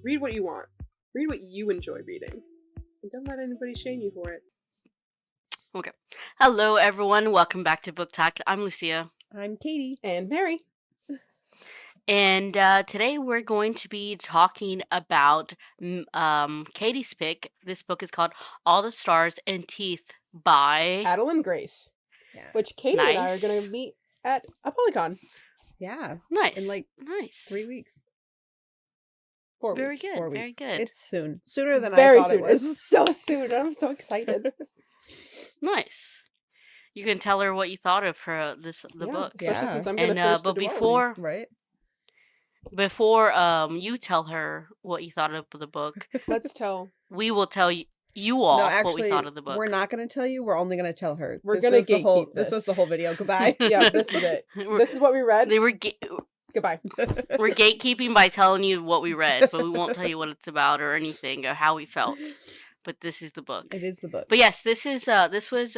read what you want. Read what you enjoy reading. And don't let anybody shame you for it. Okay. Hello, everyone. Welcome back to Book Talk. I'm Lucia. I'm Katie. And Mary. And today we're going to be talking about Katie's pick. This book is called All the Stars and Teeth by Adalyn Grace. Yeah. Which Katie and I are Nice. going to meet at a Polycon. Yeah. Nice. In nice. 3 weeks. 4 Very weeks. good. 4 Very weeks. good. It's soon. Sooner than Very I thought soon. it was. It's so soon. I'm so excited. Nice. You can tell her what you thought of her the book. Especially Yeah. since I'm going to finish but the duology. before you tell her what you thought of the book, Let's tell. we will tell you all No, actually, what we thought of the book. we're not going to tell you. We're only going to tell her. We're going to gatekeep This was the whole video. Goodbye. Yeah, this is it. This is what we read. Goodbye. We're gatekeeping by telling you what we read, but we won't tell you what it's about or anything or how we felt. But this is the book. It is the book. But yes, this was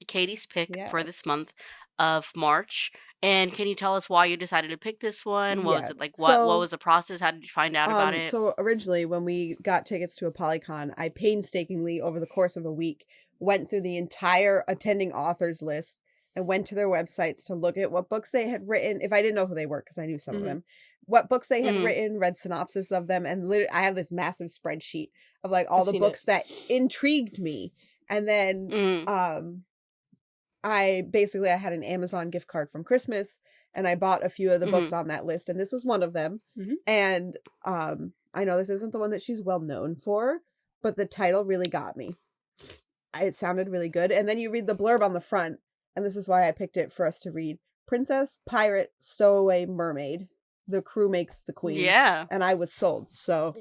Katie's pick for this month of March. And can you tell us why you decided to pick this one? What was it like? What was the process? How did you find out about it? So originally, when we got tickets to a Polycon, I painstakingly, over the course of a week, went through the entire attending authors list and went to their websites to look at what books they had written. If I didn't know who they were, because I knew some of them, what books they had written, read synopsis of them, and literally, I have this massive spreadsheet of like all the books that intrigued me. And then I had an Amazon gift card from Christmas, and I bought a few of the books on that list, and this was one of them. And I know this isn't the one that she's well known for, but the title really got me. It sounded really good. And then you read the blurb on the front, and this is why I picked it for us to read. Princess, pirate, stowaway, mermaid. The crew makes the queen. Yeah. And I was sold. So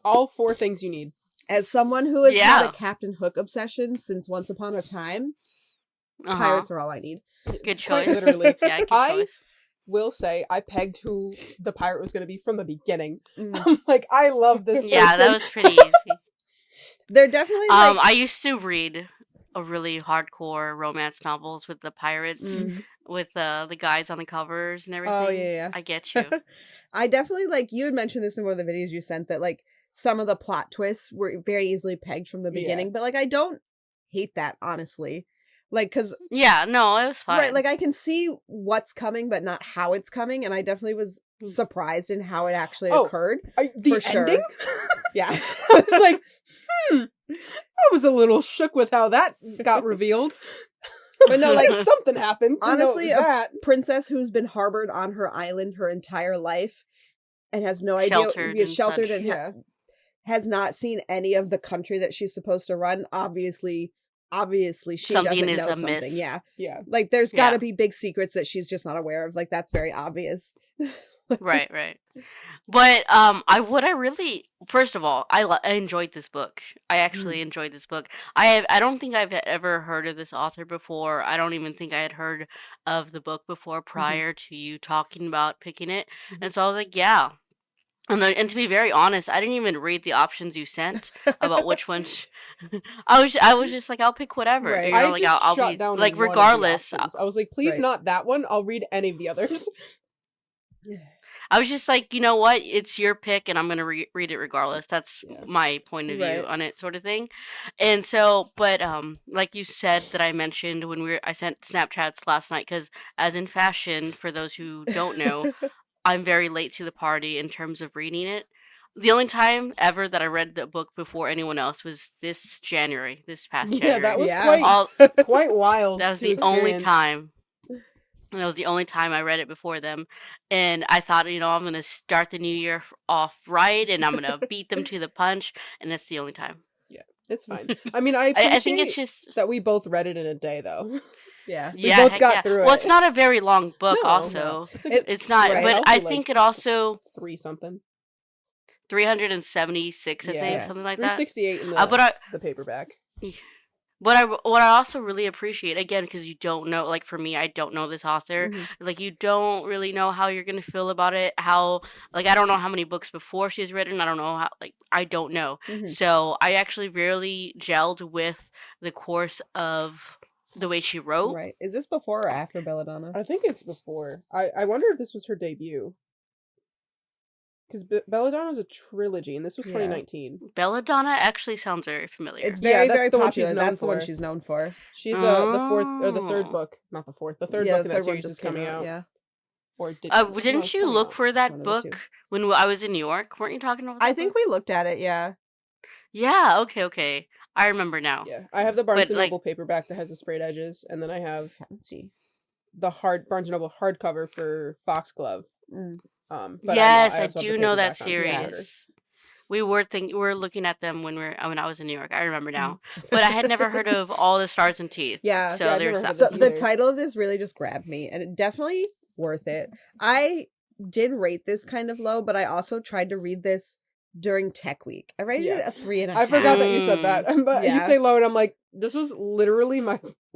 all 4 things you need. As someone who has had a Captain Hook obsession since Once Upon a Time, pirates are all I need. Good choice. Quite literally. Yeah, good choice. Will say I pegged who the pirate was going to be from the beginning. I'm like, I love this person. Yeah, that was pretty easy. They're definitely I used to read a really hardcore romance novels with the pirates, with the guys on the covers and everything. Oh, yeah. I get you. I definitely, you had mentioned this in one of the videos you sent, that, some of the plot twists were very easily pegged from the beginning, but, I don't hate that, honestly. Because... Yeah, no, it was fine. Right, I can see what's coming, but not how it's coming, and I definitely was surprised in how it actually occurred. The for ending? Sure. Yeah. I was like, I was a little shook with how that got revealed. But no, something happened. Honestly, a princess who's been harbored on her island her entire life and has no idea, sheltered and has not seen any of the country that she's supposed to run. Obviously she something doesn't is know amiss. Something. Yeah. Yeah. There's got to be big secrets that she's just not aware of. That's very obvious. Right. But first of all, I enjoyed this book. I actually enjoyed this book. I don't think I've ever heard of this author before. I don't even think I had heard of the book before prior to you talking about picking it. And so I was like, yeah. And to be very honest, I didn't even read the options you sent about which ones. I was just like, I'll pick whatever. Right. I'll shut be down regardless. I was like, please not that one. I'll read any of the others. I was just like, you know what? It's your pick, and I'm gonna read it regardless. That's my point of view on it, sort of thing. And so, but like you said, that I mentioned when I sent Snapchats last night, because as in fashion, for those who don't know, I'm very late to the party in terms of reading it. The only time ever that I read the book before anyone else was this past January. Yeah, that was quite wild. That was the only time. And that was the only time I read it before them. And I thought, I'm going to start the new year off right, and I'm going to beat them to the punch, and that's the only time. Yeah, it's fine. I mean, I think it's just... that we both read it in a day, though. Yeah. We both got through it. Well, it's not a very long book, also. No. It's not, but I think it also... 3-something. 376, I think, something like that. 368 in the paperback. What I also really appreciate, again, because you don't know, for me, I don't know this author. You don't really know how you're gonna feel about it. How, I don't know how many books before she's written. I don't know how, I don't know. So I actually really gelled with the course of the way she wrote. Right. Is this before or after Belladonna? I think it's before. I wonder if this was her debut. Because Belladonna was a trilogy, and this was Yeah. 2019. Belladonna actually sounds very familiar. It's Yeah, very, that's very the one she's popular. known That's the one for. she's known for. She's the fourth or the third Oh. book, not the fourth. The third Yeah, book the in that third one series just is came coming out, out. yeah. Or did Didn't it's you coming look out. for One that of the book two. when I was in New York? Weren't you talking about that I think book? we looked at it, yeah. Yeah, okay. I remember now. Yeah, I have the Barnes But, and like- Noble paperback that has the sprayed edges, and then I have Fancy. the Barnes and Noble hardcover for Foxglove. Mm. But Yes, I I also have do the know that paperback on pre-order. series. We were looking at them when I was in New York. I remember now. But I had never heard of All the Stars and Teeth. Yeah. So Yeah, I've there's never that. heard So of one. this the either. title of this really just grabbed me, and it definitely worth it. I did rate this kind of low, but I also tried to read this during Tech Week. I rated it Yeah. a 3.5. I forgot that you said that, but you Yeah. say low, and I'm like, this was literally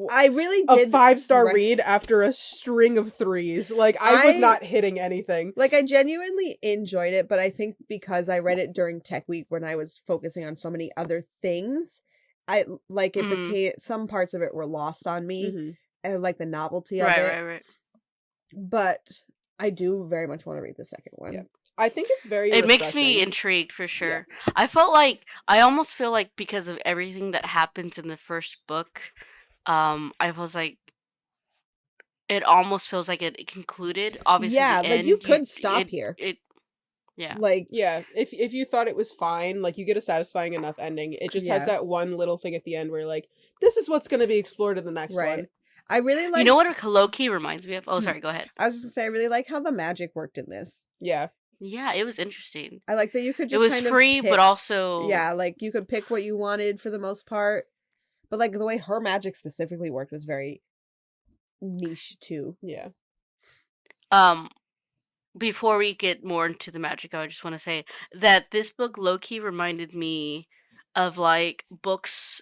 I really a did 5-star re- read after a string of 3s. Like I was I- not hitting anything. Like, I genuinely enjoyed it, but I think because I read it during Tech Week when I was focusing on so many other things, it Mhm. became, some parts of it were lost on me, Mhm. and like the novelty of it. Right. But I do very much want to read the second one. Yeah. I think it's very. It makes me refreshing. intrigued for sure. I almost feel like because of everything that happens in the first book, I was like, it almost feels like it concluded. Obviously, Yeah, the like, end, you could stop here. Yeah. Like, Yeah, if you thought it was fine, like you get a satisfying enough ending. It just has Yeah. that one little thing at the end where like this is what's going to be explored in the next right. one. I really like. You know what a low-key reminds me of? Oh, sorry, go ahead. I was just gonna say, I really like how the magic worked in this. Yeah. Yeah, it was interesting. I like that you could just It was kind of free, pick- but also yeah, like you could pick what you wanted for the most part. But like the way her magic specifically worked was very niche too. Yeah. Before we get more into the magic, I just want to say that this book low-key reminded me of like books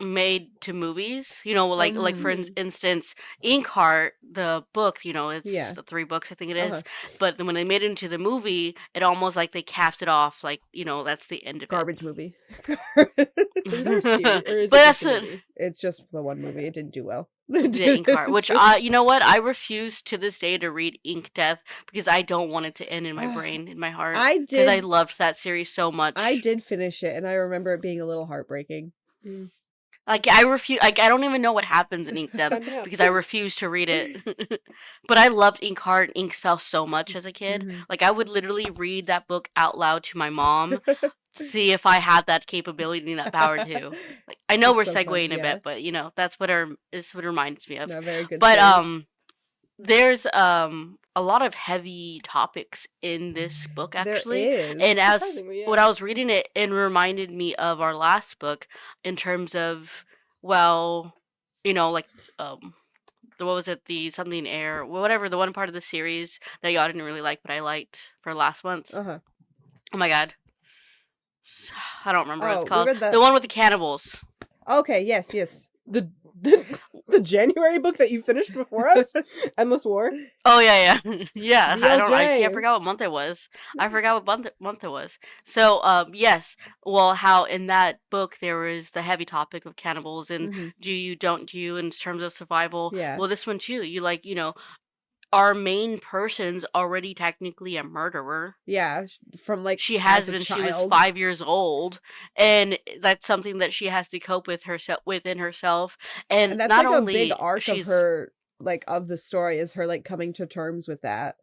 made to movies, like for instance, Inkheart, the book, it's Yeah. the 3 books I think it is, but then when they made it into the movie, it almost like they capped it off, like that's the end of Garbage movie. Is there a series, or is But it that's just a it. movie? It's just the one movie. It didn't do well. The Inkheart, which you know what, I refuse to this day to read Ink Death because I don't want it to end in my brain, in my heart, I because I did. loved that series so much. I did finish it, and I remember it being a little heartbreaking. Like, I refuse. Like, I don't even know what happens in Ink Death Sign me up. because I refuse to read it. But I loved Inkheart and Ink Spell so much as a kid. Mhm. Like, I would literally read that book out loud to my mom to see if I had that capability and that power too. Like, I know It's we're so fun, segueing a yeah. bit, but that's what it reminds me of. No, very good. But series. there's a lot of heavy topics in this book actually. there is. And as Surprisingly, yeah. when I was reading it, it reminded me of our last book in terms of, well, like what was it, the something air, whatever, the one part of the series that y'all didn't really like, but I liked for last month. Uh-huh. Oh my god, I don't remember what it's we called. read The one with the cannibals. Okay. Yes. The January book that you finished before us, Endless War. Oh yeah. Yeah. I DLJ. forgot what month it was. I forgot what month it was. So yes. Well, how in that book there was the heavy topic of cannibals and Mhm. do you, don't you, in terms of survival. Yeah. Well, this one too. You our main person's already technically a murderer. Yeah. From like She has as a been. She was child. 5 years old, and that's something that she has to cope with within herself. And And that's not like only a big arc of she's her, like, of the story, is her like coming to terms with that.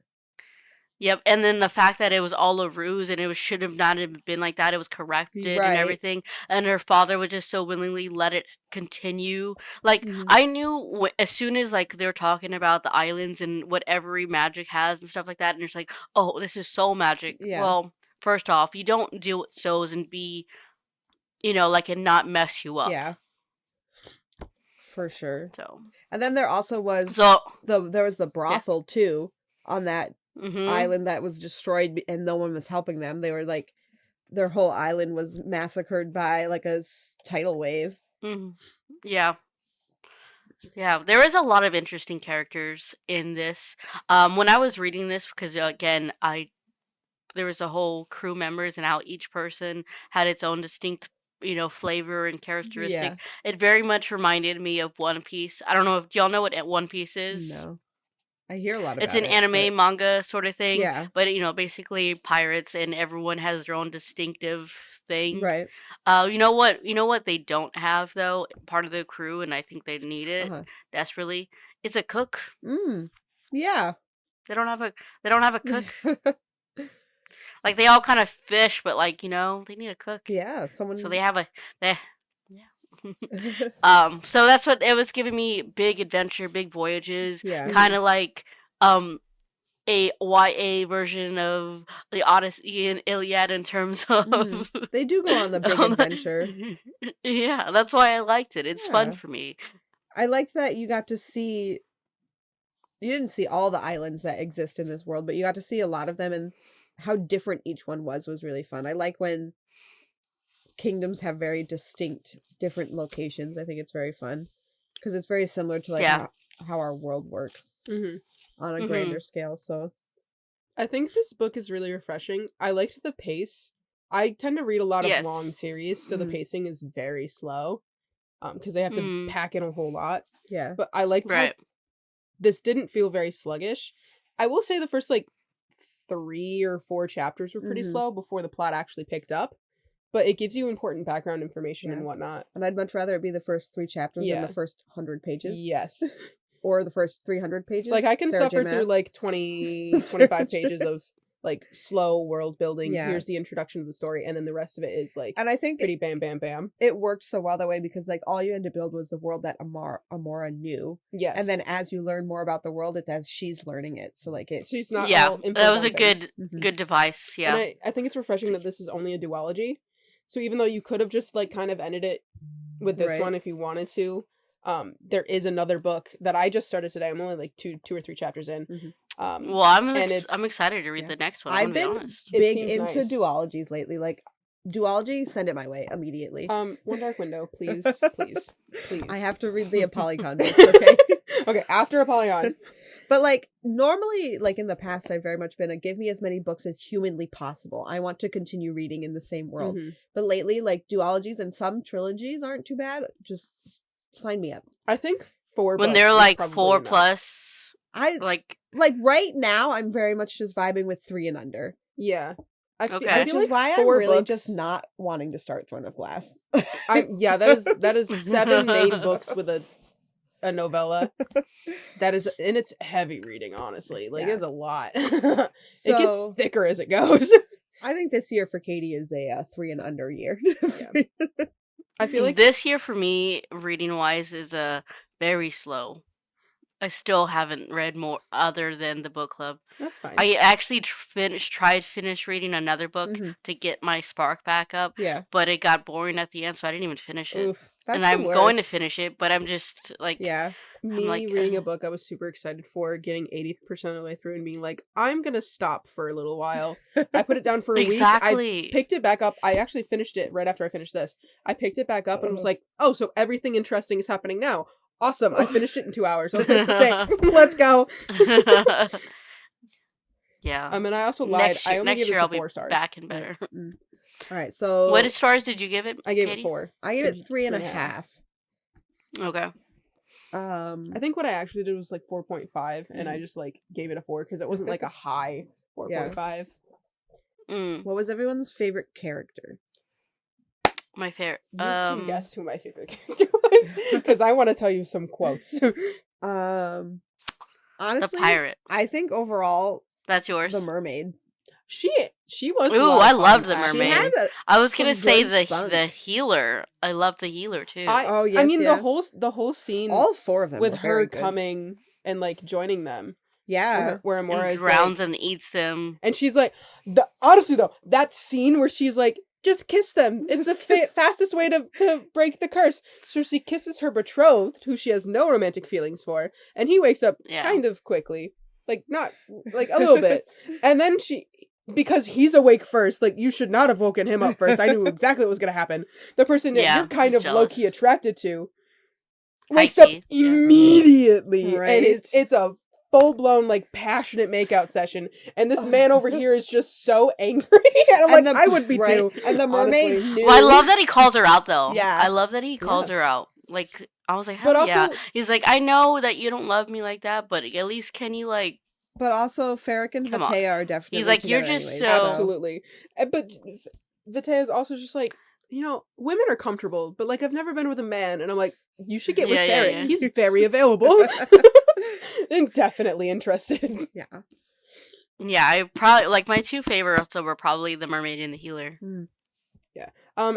Yep, and then the fact that it was all a ruse and should have not have been like that. It was corrected Right. and everything, and her father would just so willingly let it continue. Like Mhm. I knew as soon as like they were talking about the islands and what every magic has and stuff like that, and it's like, oh, this is soul magic. Yeah. Well, first off, you don't deal with souls and be, like, and not mess you up. Yeah. For sure. So And then there also was there was the brothel too on that mhm. island that was destroyed and no one was helping them. They were like, their whole island was massacred by like a tidal wave. Mhm. Yeah. Yeah, there is a lot of interesting characters in this. When I was reading this, because again, there was a whole crew members and how each person had its own distinct, flavor and characteristic. Yeah. It very much reminded me of One Piece. I don't know if do y'all know what One Piece is. No. I hear a lot about It's an it, anime manga sort of thing. Yeah. But basically pirates, and everyone has their own distinctive thing. Right. You know what they don't have though? Part of the crew, and I think they need it desperately. Is a cook. Yeah. They don't have a cook. Like they all kind of fish, but like they need a cook. Yeah. Someone. So they have yeah. So that's what it was giving me: big adventure, big voyages. Yeah. Kind of like a YA version of the Odyssey and Iliad in terms of They do go on the big adventure. Yeah, that's why I liked it. It's fun for me. I like that you got to see. You didn't see all the islands that exist in this world, but you got to see a lot of them, and how different each one was really fun. I like when kingdoms have very distinct, different locations. I think it's very fun because it's very similar to like how our world works on a grander scale. So I think this book is really refreshing. I liked the pace. I tend to read a lot of long series, so the pacing is very slow because they have to pack in a whole lot. Yeah. But I liked how this didn't feel very sluggish. I will say the first like 3 or 4 chapters were pretty slow before the plot actually picked up. But it gives you important background information and whatnot. And I'd much rather it be the first 3 chapters than the first 100 pages. Yes. Or the first 300 pages. Like, I can suffer through, like, 20, 25 pages of, like, slow world building. Yeah. Here's the introduction of the story, and then the rest of it is, like, and I think pretty bam, bam, bam. It worked so well that way because, like, all you had to build was the world that Amora knew. Yes. And then as you learn more about the world, it's as she's learning it. So, like, she's not that was a good device, yeah. And I think it's refreshing that this is only a duology. So even though you could have just, like, kind of ended it with this one if you wanted to, there is another book that I just started today. I'm only, like, two or 3 chapters in. Well, I'm excited to read the next one. I've been honest. big into duologies lately. Like, duology, send it my way immediately. One Dark Window, please. I have to read the Apollyon books, okay? Okay, after Apollyon. But, like, normally, like, in the past, I've very much been a give me as many books as humanly possible. I want to continue reading in the same world. But lately, like, duologies and some trilogies aren't too bad. Just sign me up. I think 4 when they're, like, 4 plus. Like right now, I'm very much just vibing with 3 and under. Yeah. I feel which is like why I'm really just not wanting to start Throne of Glass. That is 7 main books with a novella. That is, and it's heavy reading, honestly. Like, it's a lot. It gets thicker as it goes. I think this year for Katie is a 3 and under year. I feel like this year for me, reading wise, is very slow. I still haven't read more other than the book club. That's fine. I actually finished reading another book to get my spark back up. Yeah. But it got boring at the end, so I didn't even finish it. Oof, and I'm going to finish it, but I'm just like... Yeah. Me reading a book I was super excited for, getting 80% of the way through and being like, I'm going to stop for a little while. I put it down for a week. I picked it back up. I actually finished it right after I finished this. I picked it back up and was like, oh, so everything interesting is happening now. Awesome. I finished it in 2 hours. I was like, sick. Let's go. Yeah. I mean, I also lied. I only gave it 4 stars. Back and better. All right, so... What stars did you give it, I gave Katie? it 4. I gave it 3.5. Okay. I think what I actually did was like 4.5, and I just like gave it a 4 because it wasn't like a high 4.5. What was everyone's favorite character? My favorite. You can guess who my favorite character was because I want to tell you some quotes. Honestly, the pirate. I think overall, that's yours. The mermaid. She was. Ooh, I loved the mermaid. I was gonna say the healer. I loved the healer too. I mean the whole scene. All 4 of them with her coming and like joining them. Yeah, where Amora drowns and eats them, and she's like, honestly though, that scene where she's like, just kiss them. It's the fastest way to break the curse. So she kisses her betrothed, who she has no romantic feelings for, and he wakes up kind of quickly, like not like a little bit, and then because he's awake first, like, you should not have woken him up first. I knew exactly what was going to happen. The person that you're kind of low-key attracted to wakes up immediately. Right. And it's a full-blown, like, passionate makeout session. And this man over here is just so angry. And I'm like, I would be too. And the mermaid knew. Well, I love that he calls her out, though. Yeah. I love that he calls her out. Like, I was like, But hell yeah. also- He's like, I know that you don't love me like that, but at least can you like? But also, Ferric and Come on. Vitea are definitely He's like, you're together just anyways, so- Absolutely. But Vitae is also just like, women are comfortable, but like I've never been with a man, and I'm like, you should get with Yeah, yeah, Ferric. yeah. He's very available and definitely interested. Yeah. Yeah, I probably like my two favorites were probably the mermaid and the healer.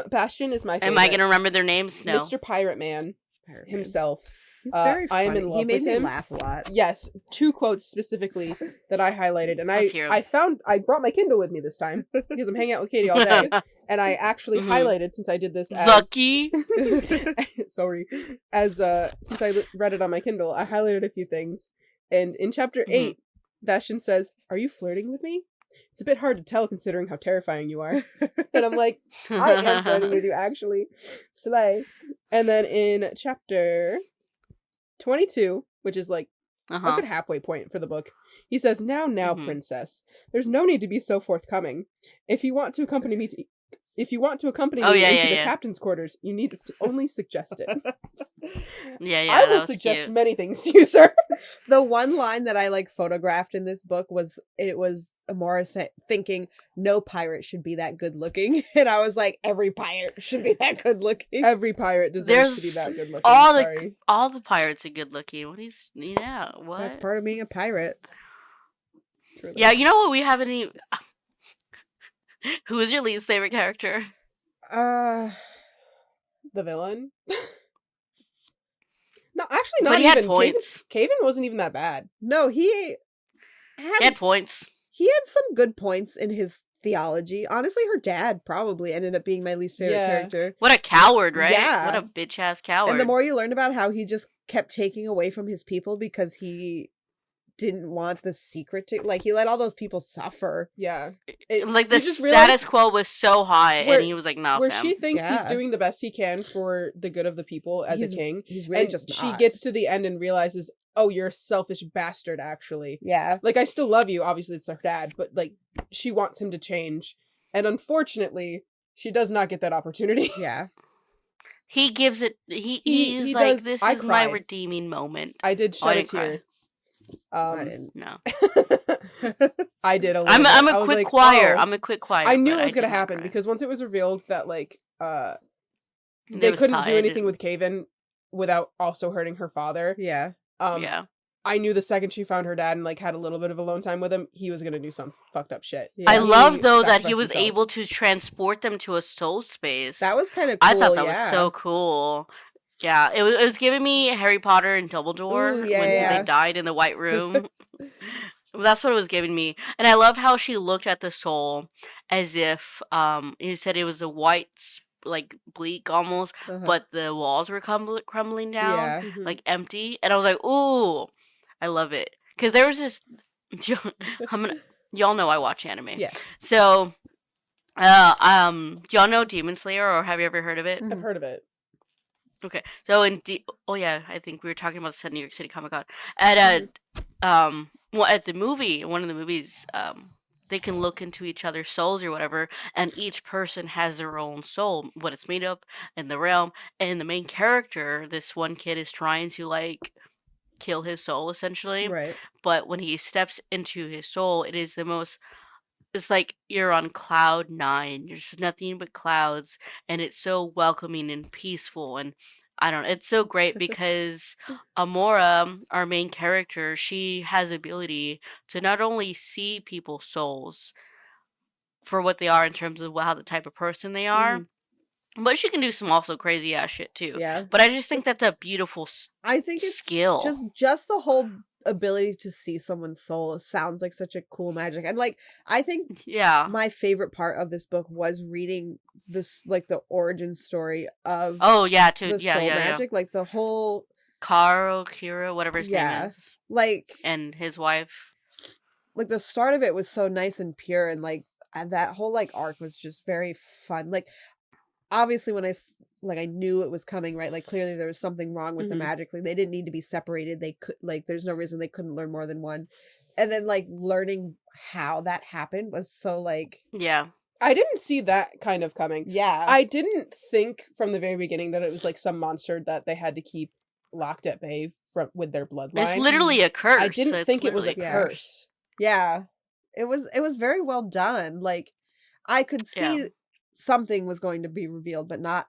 Bastion is my favorite. Am I gonna remember their names? No. Mr. Pirate Man Pirate Man. himself. He's very I funny. am in love He made with me him. laugh a lot. Yes, 2 quotes specifically that I highlighted, and Let's hear 'em. I brought my Kindle with me this time because I'm hanging out with Katie all day, and I actually Mhm. highlighted since I did this as Lucky. sorry, as since I read it on my Kindle, I highlighted a few things, and in chapter Mhm. 8, Bastion says, "Are you flirting with me? It's a bit hard to tell considering how terrifying you are." And I'm like, I am flirting with you, actually. Slay. And then in chapter 22, which is like a Uh-huh. good halfway point for the book, he says, now, Mhm. princess, there's no need to be so forthcoming. If you want to accompany me into Oh, yeah, the yeah. captain's quarters, you need to only suggest it. Yeah, yeah. I that will was suggest cute. many things to you, sir. The one line that I like photographed in this book was Amora thinking no pirate should be that good looking, and I was like, every pirate should be that good looking. Every pirate deserves to be There's that good looking. all the pirates are good looking. What? That's part of being a pirate. Truly. Yeah, you know what? We haven't even. Who is your least favorite character? The villain. No, actually, not But he even. had points. Caven wasn't even that bad. No, He had points. he had some good points in his theology. Honestly, her dad probably ended up being my least favorite Yeah. character. What a coward, right? Yeah. What a bitch ass coward. And the more you learned about how he just kept taking away from his people because he didn't want the secret to, like, he let all those people suffer. Yeah. like the you just status realize quo was so high, where- and he was like, "Nah, where fam." she thinks he's Yeah. doing the best he can for the good of the people as a king. He's really And just she not. gets to the end and realizes, oh, you're a selfish bastard, actually. Yeah. Like, I still love you, obviously it's her dad, but, like, she wants him to change. And unfortunately, she does not get that opportunity. Yeah. He gives it. He's he like, does- "This I is my cried. redeeming moment." I did Oh, I shed a didn't cry. tear. I didn't. No, I did a little I'm bit. I'm I a was quick like, choir. oh. I'm a quick choir. I knew but it was did gonna not happen cry. because once it was revealed that, like, It they was couldn't do tied. anything with Caven without also hurting her father. Yeah. Yeah, I knew the second she found her dad and like had a little bit of alone time with him, he was gonna do some fucked up shit. Yeah. I He love though that he sacrificed was himself. able to transport them to a soul space. That was kind of cool. I thought that yeah. was so cool. Yeah, it was giving me Harry Potter and Dumbledore Ooh, yeah, when yeah. they died in the White Room. That's what it was giving me, and I love how she looked at the soul as if you said it was a white like bleak almost, Uh-huh. but the walls were crumbling down Yeah. Mhm. like empty, and I was like, ooh, I love it because there was this. Y'all know I watch anime, Yeah. so do y'all know Demon Slayer, or have you ever heard of it? I've heard of it. Okay, so oh yeah, I think we were talking about this at New York City Comic Con. At well, at the movie, one of the movies, they can look into each other's souls or whatever, and each person has their own soul, what it's made of, in the realm. And the main character, this one kid, is trying to like kill his soul essentially, Right. but when he steps into his soul, it is the most. It's like you're on cloud 9. There's nothing but clouds, and it's so welcoming and peaceful. And I don't know, it's so great because Amora, our main character, she has the ability to not only see people's souls for what they are in terms of how the type of person they are, but she can do some also crazy ass shit too. Yeah. But I just think that's a beautiful I think it's skill. just the whole ability to see someone's soul sounds like such a cool magic. And like I think Yeah. my favorite part of this book was reading this, like, the origin story of Oh yeah, too. the Yeah, soul yeah, yeah. magic, like the whole, Kira, whatever his name Yeah. is, like and his wife. the start of it was so nice and pure, and like that whole like arc was just very fun. Like obviously when I knew it was coming, right? Like clearly there was something wrong with the Mhm. magic. Like they didn't need to be separated. They could, like, there's no reason they couldn't learn more than one. And then like learning how that happened was so like, Yeah. I didn't see that kind of coming. yeah. I didn't think from the very beginning that it was like some monster that they had to keep locked at bay with their bloodline. It's literally a curse. I didn't It's think it was a literally curse. Yeah. It was very well done. Like, I could see something was going to be revealed, but not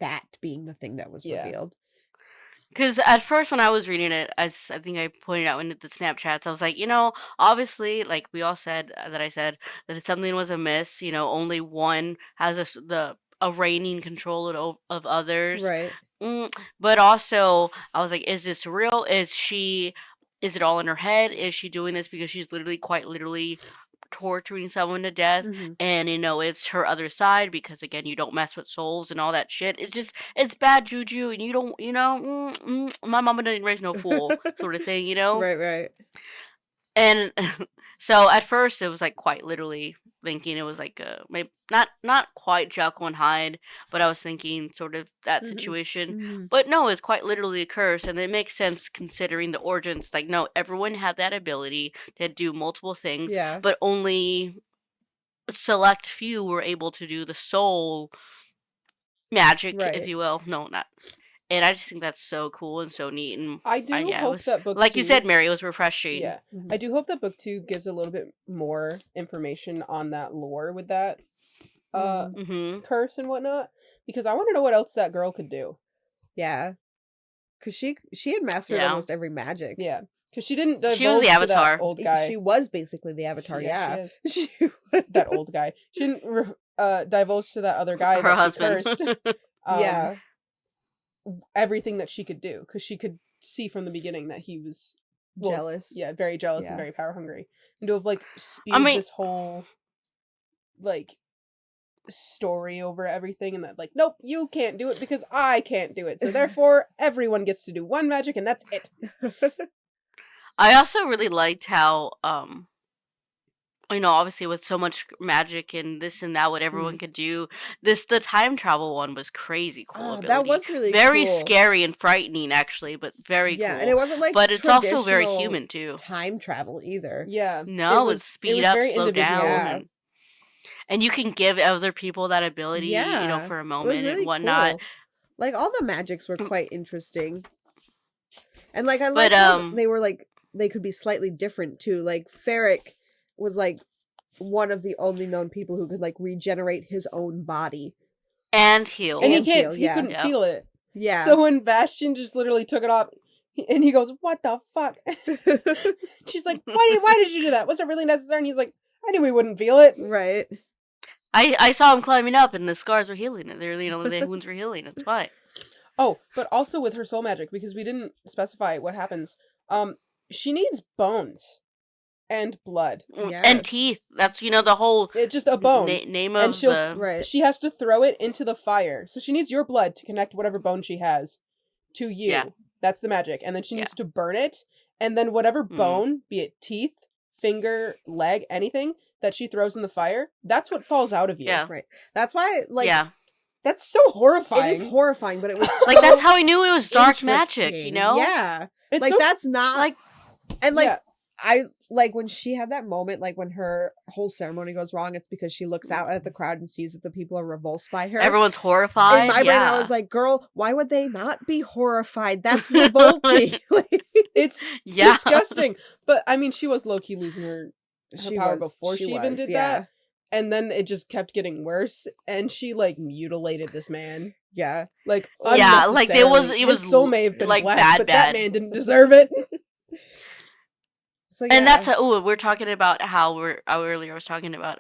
that being the thing that was revealed. Because at first when I was reading it, as I think I pointed out in the Snapchats, I was like, obviously, like we all said, I said that something was amiss. Only one has a reigning control of others. Right. But also, I was like, is this real? Is it all in her head? Is she doing this because she's quite literally torturing someone to death? And it's her other side, because again, you don't mess with souls and all that shit. It's bad juju, and you don't my mama didn't raise no fool sort of thing. Right. And so at first it was like quite literally thinking it was like maybe not quite Jekyll and Hyde, but I was thinking sort of that situation. But no, it's quite literally a curse, and it makes sense considering the origins. Like, no, everyone had that ability to do multiple things, but only select few were able to do the soul magic, if you will. No, not. And I just think that's so cool and so neat. And I do hope that book like 2, you said, Mary, it was refreshing. Yeah. I do hope that book 2 gives a little bit more information on that lore with that curse and whatnot. Because I want to know what else that girl could do. Yeah. Because she had mastered almost every magic. Yeah. Because she didn't She was the Avatar. That old guy. She was basically the Avatar, She that old guy. She didn't divulge to that other guy, her that husband. She cursed, everything that she could do, because she could see from the beginning that he was jealous. Yeah, very jealous and very power hungry. And to have spewed this whole story over everything, and that nope, you can't do it because I can't do it. So therefore everyone gets to do one magic and that's it. I also really liked how obviously with so much magic and this and that, what everyone could do, the time travel one was crazy cool. That was really very cool. Scary and frightening, actually, but very cool. And it wasn't but it's also very human too. Time travel either. No, it was speed up, slow down, and you can give other people that ability, for a moment really and whatnot. Cool. Like, all the magics were quite interesting, and I like how they were they could be slightly different too. Like, Ferric was one of the only known people who could regenerate his own body and heal, and he couldn't feel it. So when Bastion just literally took it off, and he goes, "What the fuck?" She's like, "Why did you do that? Was it really necessary?" And he's like, "I knew we wouldn't feel it." Right. I saw him climbing up, and the scars were healing. They're the wounds were healing. It's fine. Oh, but also with her soul magic, because we didn't specify what happens. She needs bones and blood and teeth. That's the whole. It's just a bone name of the. She has to throw it into the fire, so she needs your blood to connect whatever bone she has to you. Yeah. That's the magic, and then she needs to burn it, and then whatever bone, be it teeth, finger, leg, anything that she throws in the fire, that's what falls out of you. Yeah. Right. That's why, that's so horrifying. It is horrifying, but it was that's how we knew it was dark magic, Yeah. It's that's not and I when she had that moment, when her whole ceremony goes wrong, it's because she looks out at the crowd and sees that the people are revulsed by her. Everyone's horrified. In my brain, I was like, girl, why would they not be horrified? That's revolting. It's disgusting. But I mean, she was low-key losing her power before she even did that. And then it just kept getting worse, and she mutilated this man. Yeah. It was his soul may have been black, bad, but that man didn't deserve it. So, and that's we're talking about how earlier I was talking about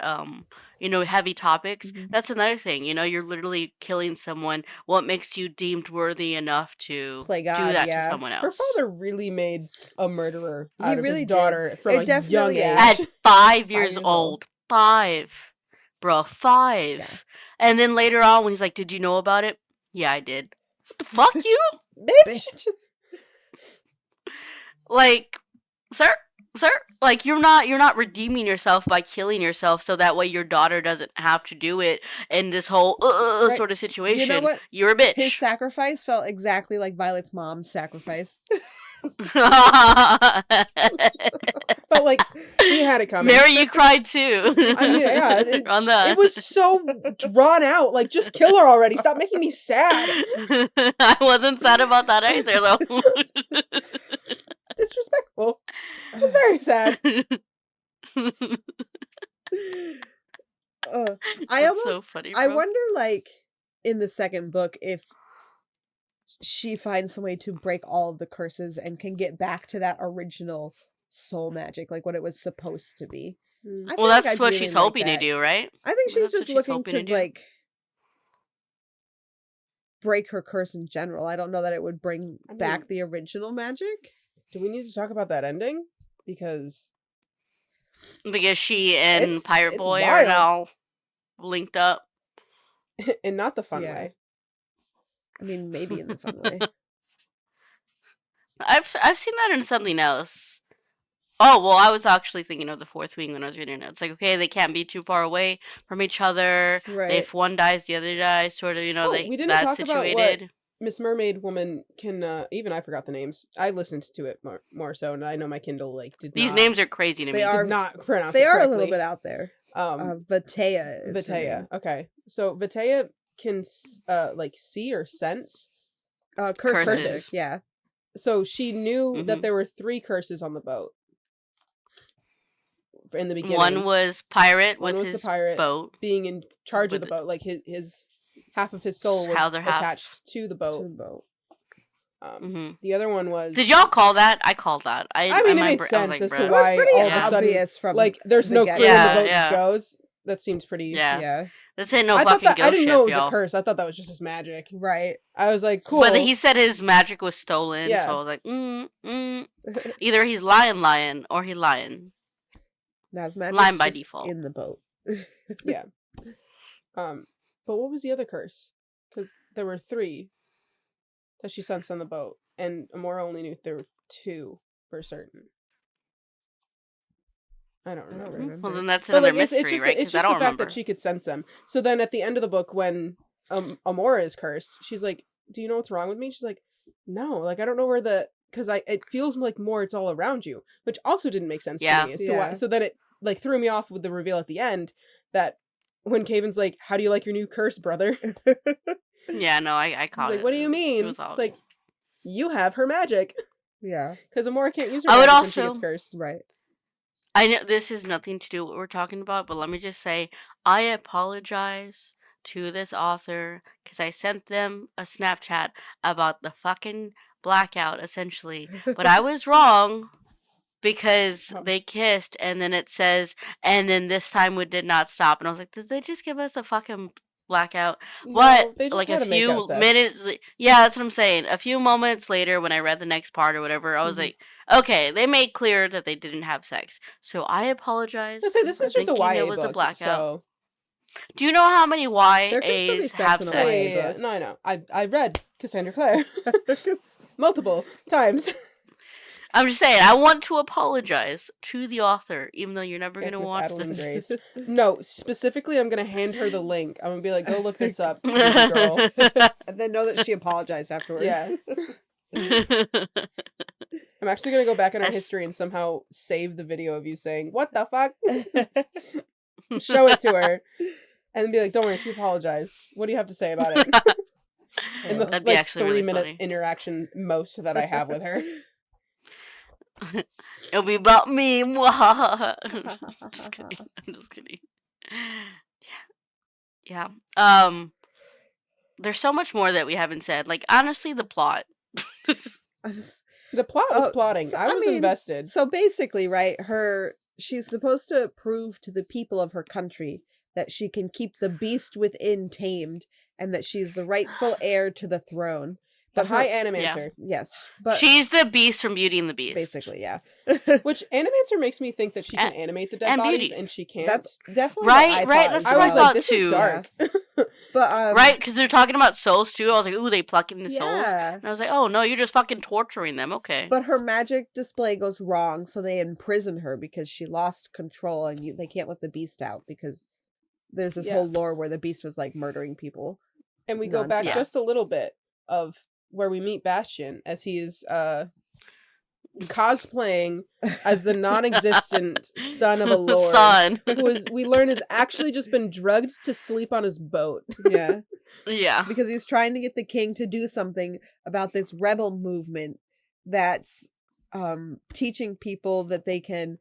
heavy topics. That's another thing. You're literally killing someone. What makes you deemed worthy enough to play God, do that to someone else? Her father really made a murderer out of really his daughter from a young age. At 5 years old. 5. Bro, 5. Yeah. And then later on when he's like, "Did you know about it?" "Yeah, I did." What the fuck, you? Bitch. Sir, you're not redeeming yourself by killing yourself so that way your daughter doesn't have to do it in this whole sort of situation. You know what? You're a bitch. His sacrifice felt exactly like Violet's mom's sacrifice. Felt like he had it coming. Mary, you cried too. I mean, yeah, it was so drawn out. Like, just kill her already. Stop making me sad. I wasn't sad about that either, though. Disrespectful. It was very sad. That's so funny. I bro. wonder, like, in the second book, if she finds some way to break all of the curses and can get back to that original soul magic, like what it was supposed to be. I feel Well, like that's I'd what really she's like hoping to that. do, right? I think she's That's what just she's looking hoping to, to do. like, break her curse in general. I don't know that it would bring back the original magic. Do we need to talk about that ending? Because she and It's- Pirate it's Boy wild. are now linked up. in not the fun Yeah. way. I mean, maybe in the fun way. I've seen that in something else. Oh, well, I was actually thinking of the Fourth Wing when I was reading it. It's like, okay, they can't be too far away from each other. Right. If one dies, the other dies. Sort of, Oh, we didn't that talk about situated. what Miss Mermaid woman can. Even I forgot the names. I listened to it more so, and I know my Kindle did These not, names are crazy to They me. are- did not pronounce. They it are a correctly. little bit out there. Vatea. Is her Vatea. name. Okay, so Vatea can see or sense. Curses. Curses. Yeah. So she knew that Mhm. there were 3 curses on the boat in the beginning. One was pirate One with was his the pirate boat. being in charge of with the boat, like his half of his soul was Other half. attached to the To boat. the boat. hmm The other one was. Did y'all call that? I called that. I mean, it made remember, I was sense like, as to bruh. It was why pretty all of a sudden, obvious from like, there's the no get-go. crew when the Yeah, boat yeah. just goes. That seems pretty. Yeah. Yeah. This ain't no I thought fucking that ghost I didn't ship, know it was y'all. a curse. I thought that was just his magic. Right. I was like, cool. But he said his magic was stolen, Yeah. so I was like, Either he's lying, or he lying. Now his magic's Line by just default. in the boat. Yeah. But what was the other curse? Because there were 3 that she sensed on the boat, and Amora only knew there were 2 for certain. I don't remember. Well, then that's But, another like, it's mystery, just, right? it's Because I just don't the fact remember. that she could sense them. So then at the end of the book, when Amora is cursed, she's like, "Do you know what's wrong with me?" She's like, "No, like I don't know where the because it feels like more it's all around you," which also didn't make sense Yeah. to me. As to Yeah. why. So then it like threw me off with the reveal at the end that when Caven's like, "How do you like your new curse, brother?" Yeah, no, I I was caught like, it. "What do you mean?" It was It's obvious. like, you have her magic Yeah. because Amora can't use her I would magic when she also- gets cursed. Right. I know this is nothing to do with what we're talking about, but let me just say, I apologize to this author because I sent them a Snapchat about the fucking blackout, essentially. But I was wrong because they kissed, and then it says, and then this time we did not stop. And I was like, did they just give us a fucking blackout? But No, they just like had a to make few out sex. minutes, yeah, that's what I'm saying. A few moments later, when I read the next part or whatever, I was Mhm. like, okay, they made clear that they didn't have sex. So I apologize. Let's say this is just a thinking YA it was a book, blackout. so Do you know how many There can still be YAs sex have in a sex? YA yeah. No, I know. I read Cassandra Clare multiple times. I'm just saying, I want to apologize to the author, even though you're never Yes, going to Miss watch Adalyn this. Grace. No, specifically, I'm gonna hand her the link. I'm gonna be like, go look this up, easy girl. And then know that she apologized afterwards. Yeah. I'm actually gonna go back in our That's- history and somehow save the video of you saying, "What the fuck?" Show it to her, and then be like, "Don't worry, she apologized. What do you have to say about it?" In the That'd be actually really 3-minute funny. interaction most that I have with her. It'll be about me. Just kidding. I'm just kidding. Yeah. There's so much more that we haven't said. Like, honestly, the plot. The plot was Oh, plotting. so- I I was mean, invested. So basically, right, she's supposed to prove to the people of her country that she can keep the beast within tamed and that she's the rightful heir to the throne. The But high her, animancer, yes, but She's the beast from Beauty and the Beast. basically, yeah. which animancer makes me think that she can animate the dead and bodies, Beauty. and she can't. That's definitely Right, what I right, thought that's as I what I was well. thought like, this too. is dark. But Right? Because they're talking about souls too. I was like, ooh, they plucking the souls. yeah. And I was like, oh no, you're just fucking torturing them. Okay. But her magic display goes wrong, so they imprison her because she lost control, and they can't let the beast out because there's this Yeah. whole lore where the beast was like murdering people. And we go back nonstop. just a little bit of where we meet Bastion as he is cosplaying as the non-existent son of a The lord, son. we learn has actually just been drugged to sleep on his boat. Yeah. Yeah. Because he's trying to get the king to do something about this rebel movement that's teaching people that they can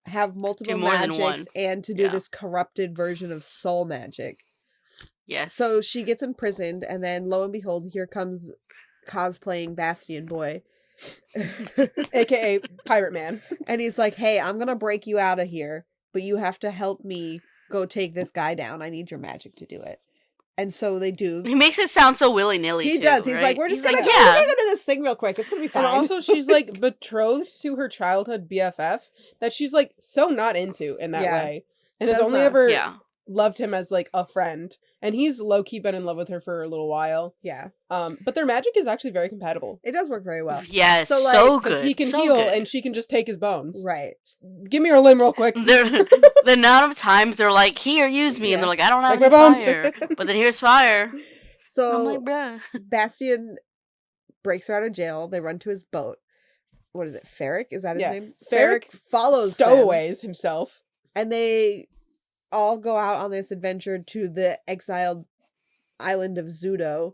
have multiple Do more than magics one. and to do Yeah. this corrupted version of soul magic. Yes. So she gets imprisoned, and then lo and behold, here comes cosplaying Bastion Boy. AKA Pirate Man. And he's like, hey, I'm gonna break you out of here, but you have to help me go take this guy down. I need your magic to do it. And so they do. He makes it sound so willy-nilly, He too, does. He's right? like, we're just gonna go. yeah. We're gonna do this thing real quick. It's gonna be fine. And also, she's like betrothed to her childhood BFF that she's like so not into in that Yeah. way, and has Does only not. ever Yeah. loved him as like a friend. And he's low key been in love with her for a little while. Yeah, But their magic is actually very compatible. it does work very well. Yes, So, like, so 'Cause good. he can so heal, good. and she can just take his bones. Right. Give me your limb real quick. The amount of times they're like, here, use me. Yeah. And they're like, I don't have Take my any bones. fire. But then here's fire. I'm So like, bruh. Bastion breaks her out of jail. They run to his boat. What is it? Ferric? Is that his Yeah. name? Ferric follows them, Stowaways himself. and they all go out on this adventure to the exiled island of Zudo.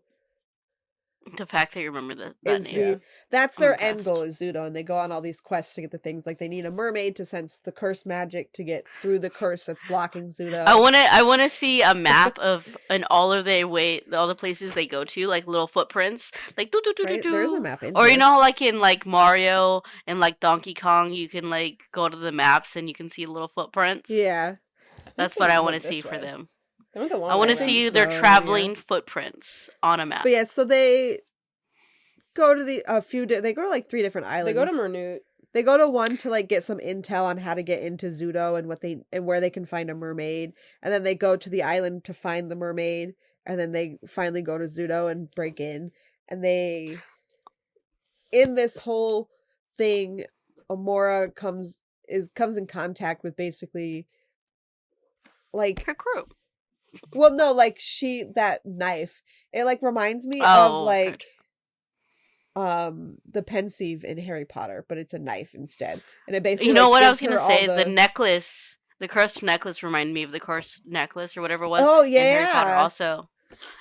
The fact that you remember that Is name. That's I'm their impressed. end goal is Zudo, and they go on all these quests to get the things. Like they need a mermaid to sense the curse magic to get through the curse that's blocking Zudo. I wanna see a map of all the places they go to, like little footprints. Like do do do do Right? do. There's a map in Or here. you know how, like in like Mario and like Donkey Kong, you can like go to the maps and you can see little footprints. Yeah. That's think what they I went want to see this for way. them. They went the long I want to way think see around. their so, traveling yeah. footprints on a map. But yeah, so they go to they go to like 3 different islands. They go to Mernut. They go to one to like get some intel on how to get into Zudo and where they can find a mermaid, and then they go to the island to find the mermaid, and then they finally go to Zudo and break in, and they in this whole thing, Amora comes in contact with basically like Her crew. well no like that knife, it like reminds me Oh, of like gotcha. the pensieve in Harry Potter, but it's a knife instead, and it basically You know like, what I was gives gonna her all say? The necklace, the cursed necklace, reminded me of the cursed necklace or whatever it was. Oh, in Harry Potter yeah. also,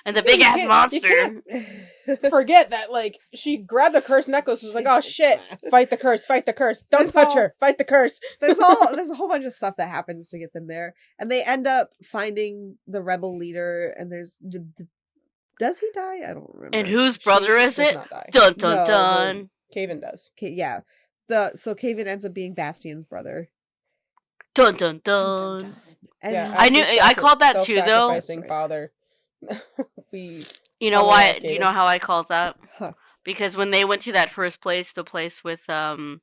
and the big ass can't- monster. Forget that, like, she grabbed the cursed necklace and was like, oh shit, fight the curse, don't There's touch all- her, fight the curse. there's a whole bunch of stuff that happens to get them there, and they end up finding the rebel leader, and does he die? I don't remember. And whose brother She is does it? not die. Dun dun No, dun. Caven does. Yeah, so Kaven ends up being Bastion's brother. Dun dun dun. And Yeah, I knew- after I called that too, though. self-sacrificing father. we You know Oh, why? okay. Do you know how I called that? Huh. Because when they went to that first place, the place with Zudo.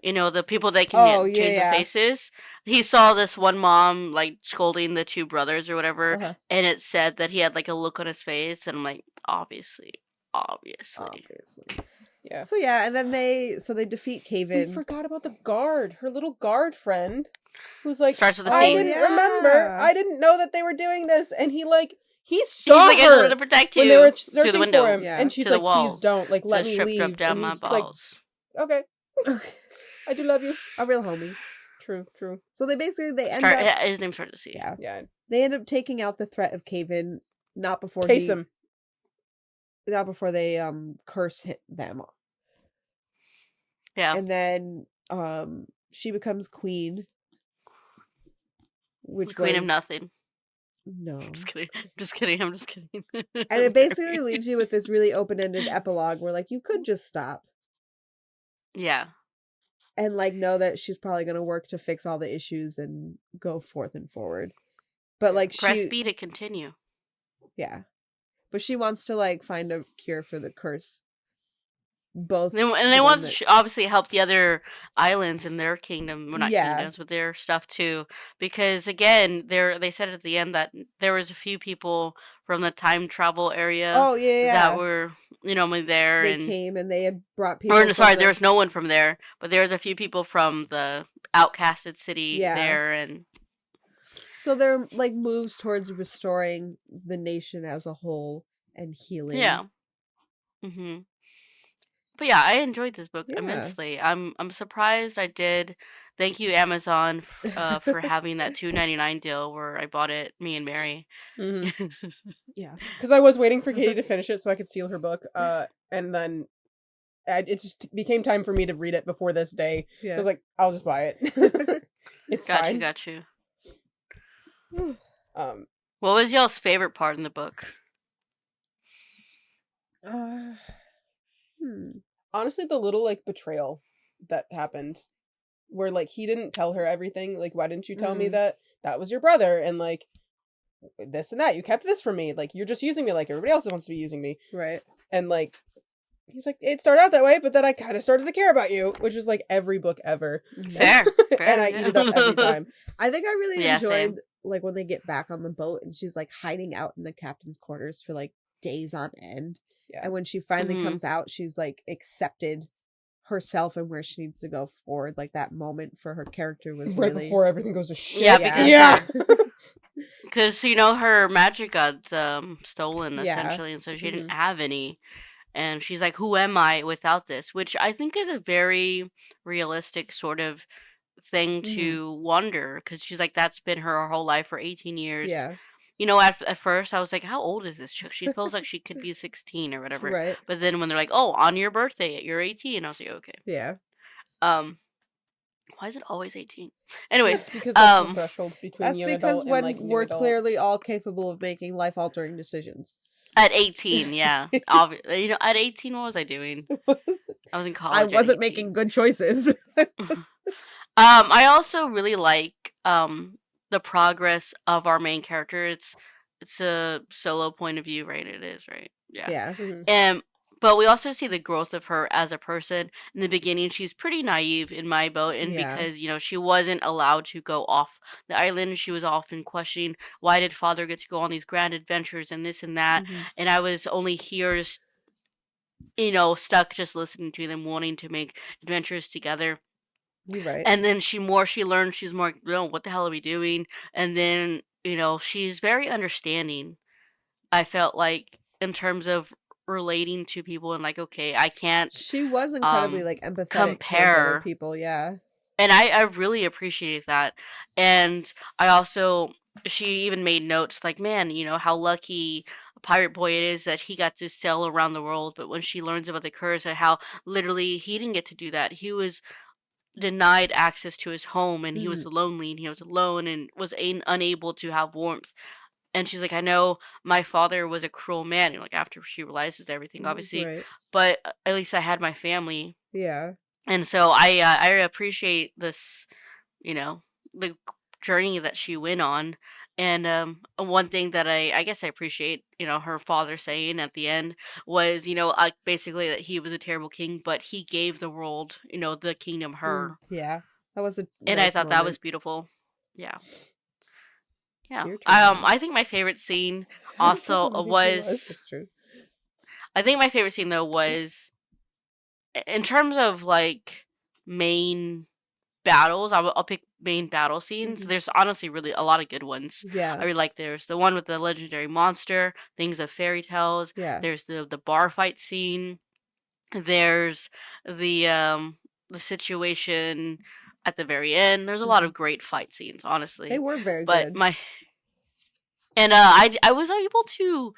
you know, the people that can Oh, change yeah. their faces. He saw this one mom like scolding the 2 brothers or whatever, Uh-huh. and it said that he had like a look on his face, and I'm like, obviously. obviously. Yeah. So yeah, and then they defeat We Kaven. forgot about the guard, her little guard friend, who's like, Starts with a I C. didn't Yeah. remember. I didn't know that they were doing this, and he saw He's like, I her wanted to protect you when they were through searching the window. for him, Yeah. and she's To the like, wall. please don't, like, let Says me strip leave. drop down And my he's like, balls. okay, I do love you. A real homie. True. So they end up His name's started to C. yeah. Yeah, They end up taking out the threat of Kaven not before case him. not before they curse hit them. Yeah. And then she becomes queen. Which Queen of was- nothing. No. Just kidding. Just kidding. I'm just kidding. And it basically leaves you with this really open-ended epilogue where like you could just stop Yeah. and like know that she's probably going to work to fix all the issues and go forth and forward. But like Press she B to continue. yeah. But she wants to like find a cure for the curse. Both And they the want one to that- obviously help the other islands in their kingdom, well, not Yeah. kingdoms, but their stuff too. Because again, they said at the end that there was a few people from the time travel area Oh yeah. that were, there, they and came and they had brought people. or from sorry, the- there was no one from there, but there was a few people from the outcasted city Yeah. there, and So they're like moves towards restoring the nation as a whole and healing. yeah. Mm-hmm. But yeah, I enjoyed this book Yeah. immensely. I'm surprised I did. Thank you, Amazon, for having that $2.99 deal where I bought it, me and Mary. Mm-hmm. Yeah, because I was waiting for Katie to finish it so I could steal her book. And then it just became time for me to read it before this day. I was like, I'll just buy it. It's fine. Got you. Um, What was y'all's favorite part in the book? Honestly, the little like betrayal that happened, where like he didn't tell her everything. Like, why didn't you tell me that was your brother? And like this and that, you kept this from me. Like, you're just using me like everybody else wants to be using me. Right. And like he's like, it started out that way, but then I kind of started to care about you, which is like every book ever. Fair. And I eat it up every time. I think I really enjoyed same. like when they get back on the boat and she's like hiding out in the captain's quarters for like days on end. Yeah. And when she finally comes out, she's like accepted herself and where she needs to go forward. Like that moment for her character was right really... before everything goes to shit. Yeah, because her magic got stolen essentially, and so she didn't have any. And she's like, who am I without this? Which I think is a very realistic sort of thing to wonder, because she's like, that's been her whole life for 18 years. Yeah. At first I was like, how old is this chick? She feels like she could be 16 or whatever. Right. But then when they're like, oh, on your birthday, you're 18, I was like, okay. Yeah. Why is it always 18? Anyways, that's because that's the threshold between that's young because adult when and like we're adult. clearly all capable of making life-altering decisions. At 18, yeah. At 18, what was I doing? I was in college. I wasn't 18. making good choices. I also really like the progress of our main character. It's a solo point of view, right? It is, right? Yeah. Yeah. But we also see the growth of her as a person. In the beginning, she's pretty naive in my boat, and because she wasn't allowed to go off the island, she was often questioning, why did father get to go on these grand adventures and this and that, and I was only here, stuck just listening to them, wanting to make adventures together. You're right. And then she learns, she's more, no, what the hell are we doing? And then she's very understanding. I felt like in terms of relating to people and like, okay, I can't. She was incredibly like empathetic compare towards other people, yeah. And I really appreciate that. And I also, she even made notes like, man, how lucky a pirate boy it is that he got to sail around the world. But when she learns about the curse and how literally he didn't get to do that, he was denied access to his home, and he was lonely, and he was alone, and was unable to have warmth. And she's like, I know my father was a cruel man, like after she realizes everything, obviously, but at least I had my family. Yeah. And so I appreciate this, the journey that she went on. And one thing that I guess I appreciate, her father saying at the end was, like basically that he was a terrible king, but he gave the world, the kingdom her. Yeah. That was a and nice I thought moment. that was beautiful. Yeah. Yeah. Your turn. I think my favorite scene also was. That's true. I think my favorite scene though was, in terms of like main battles, I'll pick main battle scenes. There's honestly really a lot of good ones. Yeah. I really like, there's the one with the legendary monster, things of fairy tales. Yeah. There's the bar fight scene. There's the situation at the very end. There's a lot of great fight scenes, honestly. They were very but good. I was able to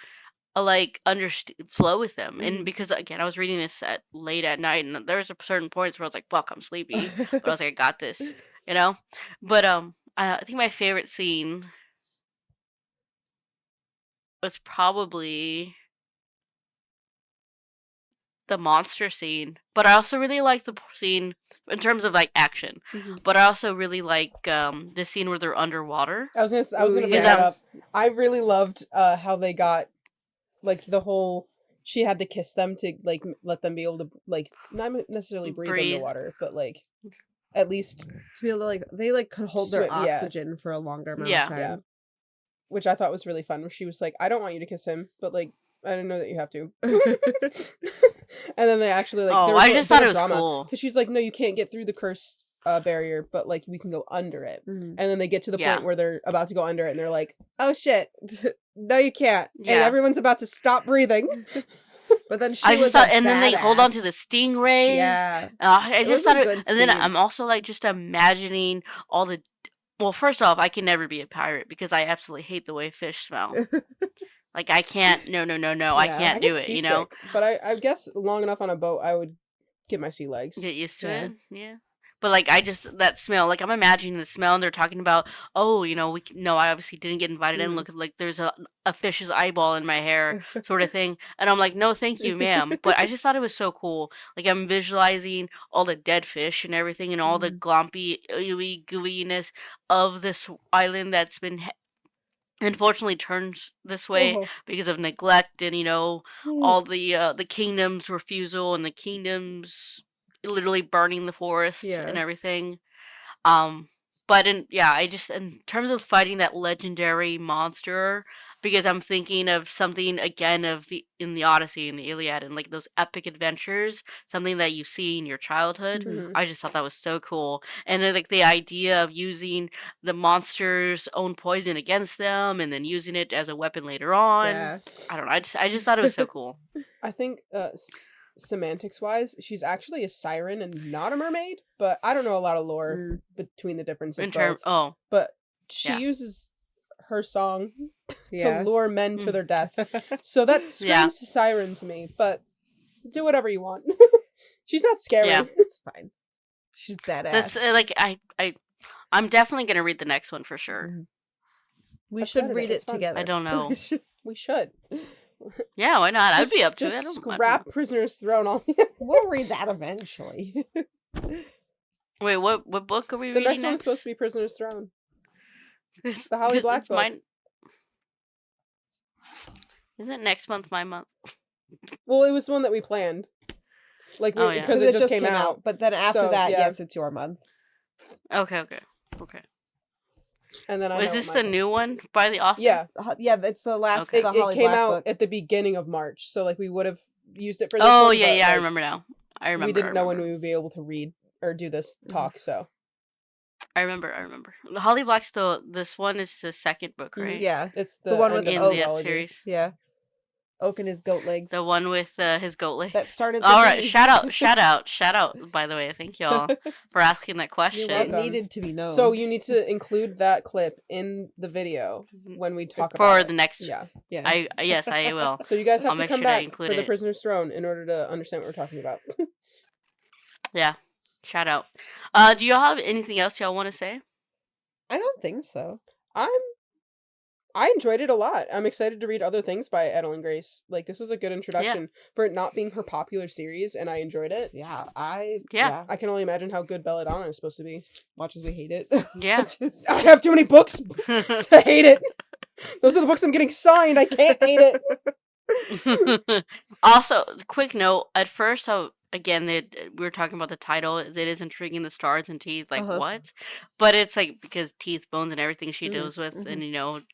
flow with them, and because again I was reading this late at night, and there was a certain points where I was like, fuck, I'm sleepy, but I was like, I got this, but I think my favorite scene was probably the monster scene, but I also really like the scene in terms of like action, but I also really like the scene where they're underwater. I was gonna bring that up. I really loved how they got like the whole, she had to kiss them to like let them be able to like not necessarily breathe underwater, but like at least to be able to like, they like could hold their oxygen for a longer amount of time. Yeah. Which I thought was really fun, where she was like, I don't want you to kiss him, but like I didn't know that you have to. And then they actually like, I just thought it was cool, because she's like, no, you can't get through the curse barrier, but like we can go under it. And then they get to the point where they're about to go under it, and they're like, oh shit, no you can't, and everyone's about to stop breathing. But then she I was just thought, a and then they hold on badass. to the stingrays. Yeah. I It just was a thought it, good and then scene. I'm also like just imagining all the. Well, first off, I can never be a pirate because I absolutely hate the way fish smell. Like I can't. No. I Yeah. can't I do get it. seasick, You know, but I guess long enough on a boat, I would get my sea legs. get used to Yeah. it. Yeah. But like I just that smell, like I'm imagining the smell, and they're talking about, oh, no, I obviously didn't get invited in. Mm. Look, like there's a fish's eyeball in my hair, sort of thing. And I'm like, no, thank you, ma'am. But I just thought it was so cool. Like I'm visualizing all the dead fish and everything, and all the glompy, ooey gooiness of this island that's been unfortunately turns this way Oh. because of neglect and all the kingdom's refusal and the kingdom's literally burning the forest Yeah. and everything. But in terms of fighting that legendary monster, because I'm thinking of something again of in the Odyssey and the Iliad and like those epic adventures, something that you see in your childhood. Mhm. Mhm. I just thought that was so cool, and then like the idea of using the monster's own poison against them, and then using it as a weapon later on. Yeah. I don't know. I just thought it was so cool. I think semantics wise, she's actually a siren and not a mermaid. But I don't know a lot of lore Mm. between the difference of In term, both. But she Yeah. uses her song Yeah. to lure men to Mm. their death. So that screams Yeah. siren to me. But do whatever you want. She's not scary. Yeah. It's fine. She's badass. That's like I'm definitely gonna read the next one for sure. Mhm. We I've should started read it. it It's fun. together. I don't know. We should. Yeah, why not? I'd Just- be up to it. just I don't- scrap Prisoner's Throne all. We'll read that eventually. Wait, what book are we The reading next one is supposed to be Prisoner's Throne. the Holly Black it's book. Isn't next month my month? Well, it was one that we planned. Like, Oh, yeah. because it just came out. But then after So, that, yeah. yes, it's your month. Okay. And then I Was know this what the mine new one by the author? Yeah, Yeah, it's the last Okay. the it Holly came Black out book. at the beginning of March, so like we would have used it for this Oh one, yeah, but, yeah. I like, remember now. I remember. We didn't know when remember. we would be able to read or do this talk, so I remember. The Holly Black's this one is the second book, Mhm. right? Yeah, it's The one end with of In the that duology. series. yeah. Oak and his goat legs. The one with his goat legs. That started the All right, D. shout out. By the way, thank y'all for asking that question. You're It welcome. needed to be known. So you need to include that clip in the video when we talk For about the it. next. Yeah. yeah. Yes, I will. So you guys have I'll to make come sure to back include for the it. Prisoner's Throne in order to understand what we're talking about. Yeah, shout out. Do y'all have anything else y'all want to say? I don't think so. I enjoyed it a lot. I'm excited to read other things by Adalyn Grace. Like, this was a good introduction for it not being her popular series, and I enjoyed it. Yeah, Yeah. I can only imagine how good Belladonna is supposed to be. Much as we hate it. Yeah. I have too many books to hate it. Those are the books I'm getting signed. I can't hate it. Also, quick note. At first, again, we were talking about the title. It is intriguing. The stars and teeth. Like what? But it's like because teeth, bones, and everything she deals with, and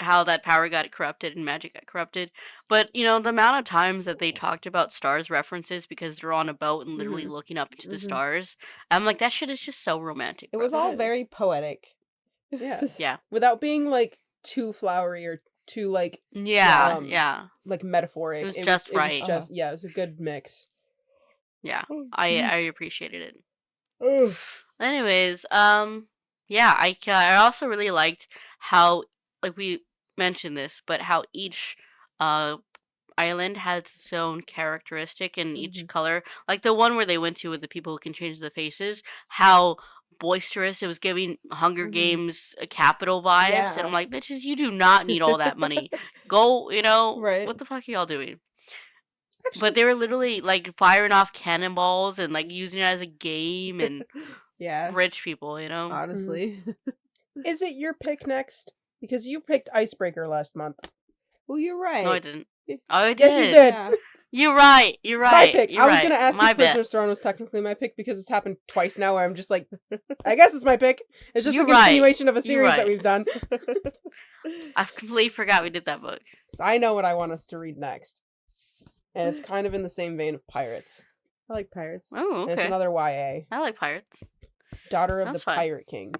how that power got corrupted and magic got corrupted. But the amount of times that they talked about stars references because they're on a boat and literally looking up into the stars, I'm like, that shit is just so romantic. It was bro. all It is. very poetic. Yeah. Yeah. Without being, like, too flowery or too, like, Yeah. Um, Yeah. like metaphoric. It was just right. It was a good mix. Yeah. Oh, I appreciated it. Anyways, yeah, I also really liked how, like we mentioned this, but how each island has its own characteristic and each color. Like the one where they went to with the people who can change the faces, how boisterous it was, giving Hunger Games capital vibes. Yeah. And I'm like, bitches, you do not need all that money. Go, Right. what the fuck are y'all doing? But they were literally like firing off cannonballs and like using it as a game and Yeah. rich people, Honestly. Is it your pick next? Because you picked Icebreaker last month. Well, you're right. No, I didn't. Oh, I did. Yes, you did. Yeah. You're right. You're right. My pick. You're I was right. gonna ask My if bad. Prisoner's Throne was technically my pick because it's happened twice now where I'm just like, I guess it's my pick. It's just You're a continuation of a You're series that right. we've done. I completely forgot we did that book. 'Cause I know what I want us to read next. And it's kind of in the same vein of Pirates. I like pirates. Oh, And it's okay. another YA. I like pirates. Daughter of That's the fine. Pirate King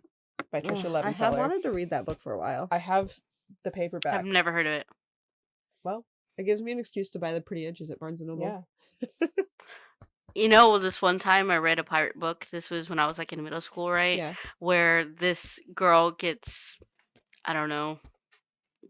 by Trisha I have Levenseller. wanted to read that book for a while. I have the paperback. I've never heard of it. Well, It gives me an excuse to buy the pretty edges at Barnes & Noble. Yeah. You know, this one time I read a pirate book. This was when I was like in middle school, right? Yeah. Where this girl gets, I don't know,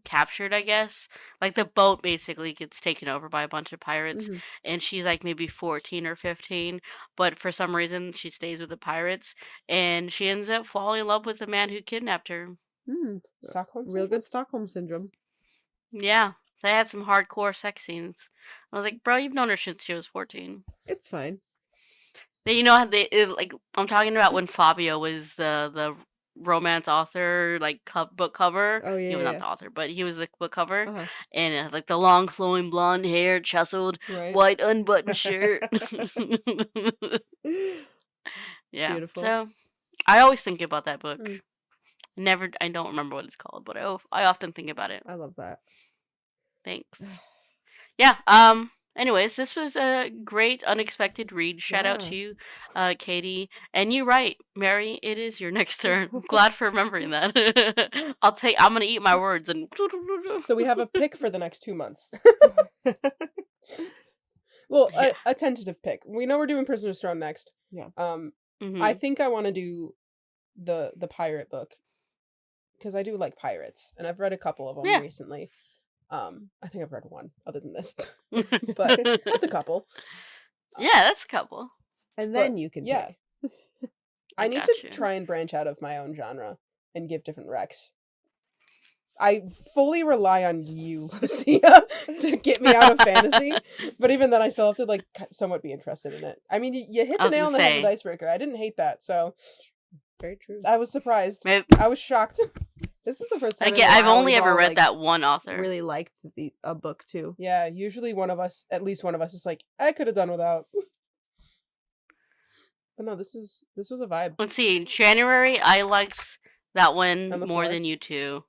captured, I guess. Like the boat basically gets taken over by a bunch of pirates, Mhm. and she's like maybe 14 or 15, but for some reason she stays with the pirates, and she ends up falling in love with the man who kidnapped her. Stockholm Real syndrome? good Stockholm syndrome. Yeah, they had some hardcore sex scenes. I was like, bro, you've known her since she was 14. It's fine. You know how like I'm talking about when Fabio was the romance author, like book cover. Oh, He yeah, was yeah. not the author, but he was the book cover, Uh-huh. and like the long flowing blonde hair, tousled Right. white unbuttoned shirt. Yeah. Beautiful. So I always think about that book. Mm. Never, I don't remember what it's called, but I often think about it. I love that. Thanks. Yeah. Anyways, this was a great unexpected read. Shout out Yeah. to you, Katie. And you're right, Mary. It is your next turn. I'm glad for remembering that. I'm gonna eat my words and. So we have a pick for the next 2 months. Well, a tentative pick. We know we're doing Prisoner's Throne next. Yeah. Mhm. I think I want to do the pirate book because I do like pirates, and I've read a couple of them Yeah. recently. I think I've read one other than this, but that's a couple. Yeah, that's a couple. And then you can Yeah. pick. I need gotcha. to try and branch out of my own genre and give different recs. I fully rely on you, Lucia, to get me out of fantasy. But even then, I still have to like somewhat be interested in it. I mean, you hit I the was nail on gonna the head with say. Icebreaker. I didn't hate that, so Very true. I was surprised. Maybe, I was shocked. This is the first time. again, in a I've while only we've ever all, read like, that one author. Really liked a book too. Yeah, usually at least one of us is like, I could have done without. But no, this was a vibe. Let's see. January, I liked that one Endless more War? than you two.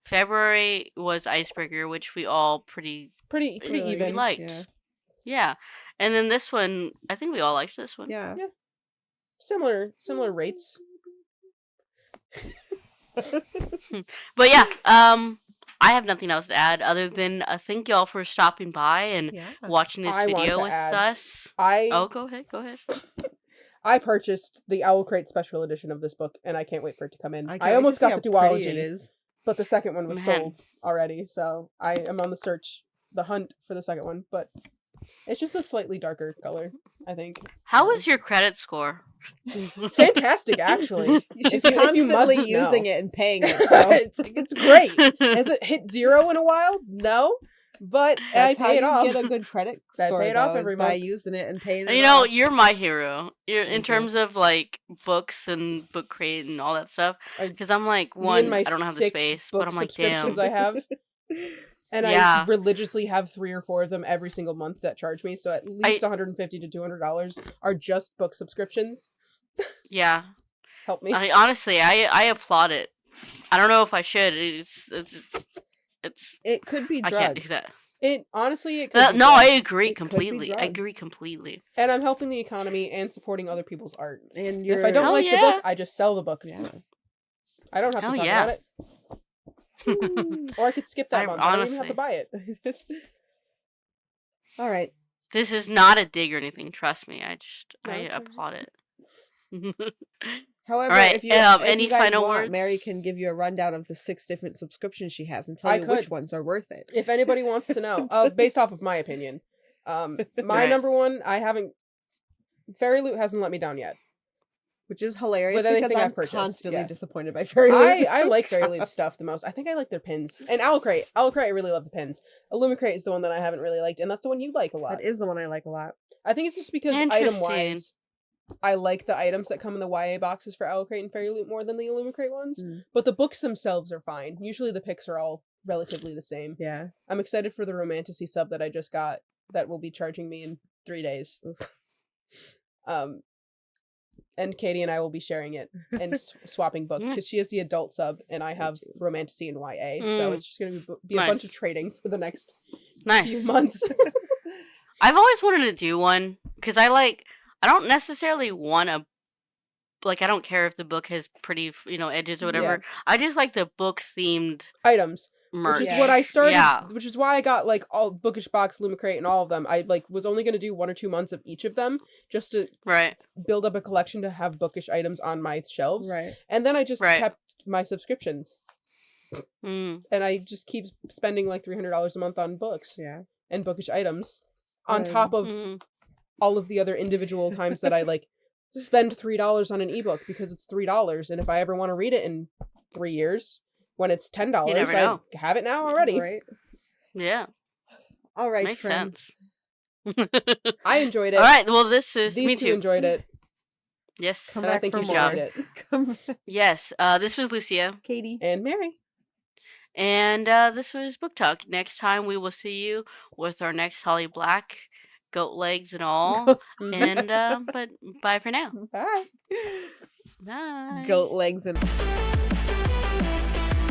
February was Icebreaker, which we all pretty Pretty Really, even. liked. yeah. Yeah. And then this one, I think we all liked this one. Yeah. Similar rates. But yeah, I have nothing else to add other than thank y'all for stopping by and Yeah. watching this I want video to with add- us. I Oh, go ahead. I purchased the Owl Crate special edition of this book, and I can't wait for it to come in. can't I wait almost to see got the how pretty duology, It is. but the second one was Man. sold already, so I am on the hunt for the second one. But it's just a slightly darker color, I think. How was your credit score? Fantastic, actually. She's If you constantly must using know. it and paying it. So it's great. Has it hit 0 in a while? No, but that's I how pay it you off. get a good credit I score. pay it off though, every is by month. using it and paying it. You know, off. you're my hero. You're in Thank you. terms of like books and book crate and all that stuff. I- Because I'm like, Me and one, my I don't have the 6 space, book but I'm like, subscriptions damn. I have. And Yeah. I religiously have 3 or 4 of them every single month that charge me. So at least $150 to $200 are just book subscriptions. Yeah. Help me. Honestly, I applaud it. I don't know if I should. It's It could be I drugs. can't do that. It honestly, it could be No, I drugs. agree It could be completely. I drugs. agree completely. And I'm helping the economy and supporting other people's art. And If I don't Hell like the yeah. book, I just sell the book. yeah. I don't have Hell to talk yeah. about it. Or I could skip that I month. I don't even have honestly- to buy it. All right. This is not a dig or anything. Trust me. No, I it's fine. applaud it. However, All right, if you any you guys final want, words? Mary can give you a rundown of the 6 different subscriptions she has and tell I you which could. ones are worth it. If anybody wants to know, based off of my opinion, my Right. number one, Fairy Loot hasn't let me down yet. Which is hilarious With because anything I'm I've purchased, constantly yeah. disappointed by Fairy Loot. I like Fairy Loot stuff the most. I think I like their pins. And Owl Crate, I really love the pins. Illumicrate is the one that I haven't really liked, and that's the one you like a lot. That is the one I like a lot. I think it's just because item-wise, I like the items that come in the YA boxes for Owl Crate and Fairy Loot more than the Illumicrate ones. Mm. But the books themselves are fine. Usually the picks are all relatively the same. Yeah. I'm excited for the Romantasy sub that I just got that will be charging me in 3 days. And Katie and I will be sharing it and swapping books because she has the adult sub and I have Romantasy and YA. So it's just going to be a Nice. bunch of trading for the next few Nice. months. I've always wanted to do one because I don't necessarily want a, like, I don't care if the book has pretty, edges or whatever. Yeah. I just like the book themed Items. merch. Which is what I started. Yeah. Which is why I got like all Bookish Box, Lumicrate, and all of them. I like was only going to do 1 or 2 months of each of them just to Right. build up a collection to have bookish items on my shelves. Right. And then I just Right. kept my subscriptions, Mm. and I just keep spending like $300 a month on books Yeah. and bookish items on Um, top of Mhm. all of the other individual times that I like spend $3 on an ebook because it's $3, and if I ever want to read it in 3 years when it's $10, never I know. have it now already. Right. Yeah. All right, Makes friends. sense. I enjoyed it. All right. Well, this is These me two too. enjoyed it, Yes. Come and I back think for you should more. read it. Come, Yes. This was Lucia, Katie. And Mary. and this was Book Talk. Next time we will see you with our next Holly Black, goat legs and all. Mhm. And but bye for now. Bye. Bye. Goat legs and.